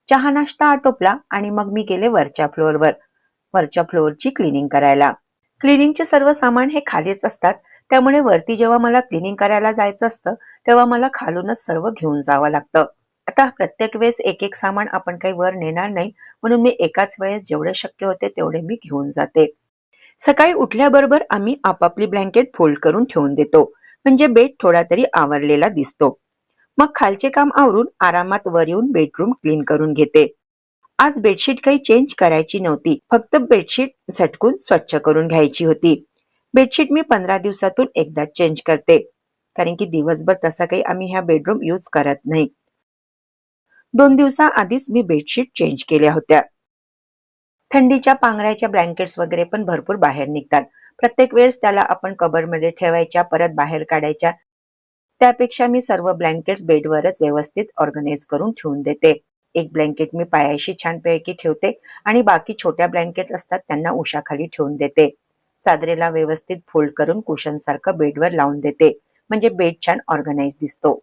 चहा नाश्ता आटोपला आणि मग मी गेले वरच्या फ्लोअरची क्लिनिंग करायला. क्लिनिंगचे सर्व सामान हे खालीच असतात, त्यामुळे वरती जेव्हा मला क्लिनिंग करायला जायचं असतं तेव्हा मला खालूनच सर्व घेऊन जावं लागतं. आता प्रत्येक वेळेस एक एक सामान आपण काही वर नेणार नाही, म्हणून मी एकाच वेळेस जेवढे शक्य होते तेवढे मी घेऊन जाते. सकाळी उठल्याबरोबर आम्ही आपापली ब्लँकेट फोल्ड करून ठेवून देतो, म्हणजे बेड थोडा तरी आवरलेला दिसतो. मग खालचे काम आवरून आरामात वर येऊन बेडरूम क्लीन करून घेते. आज बेडशीट काही चेंज करायची नव्हती, फक्त बेडशीट झटकून स्वच्छ करून घ्यायची होती. बेडशीट मी 15 दिवसातून एकदा चेंज करते, कारण की दिवसभर तसा काही आम्ही ह्या बेडरूम यूज करत नाही. 2 दिवसाआधीच मी बेडशीट चेंज केल्या होत्या. थंडीच्या पांघरायच्या ब्लँकेट्स वगैरे पण भरपूर बाहेर निघतात. प्रत्येक वेळेस त्याला आपण कबर्डमध्ये ठेवायच्या, परत बाहेर काढायच्या. त्यापेक्षा मी सर्व ब्लँकेट्स बेडवरच व्यवस्थित ऑर्गनाइज करून ठेवून देते. एक ब्लँकेट मी पायाशी छानपैकी ठेवते आणि बाकी छोट्या ब्लँकेट असतात त्यांना उशाखाली ठेवून देते. चादरीला व्यवस्थित फोल्ड करून कुशन सारखं बेडवर लावून देते, म्हणजे बेड छान ऑर्गनाइज दिसतो.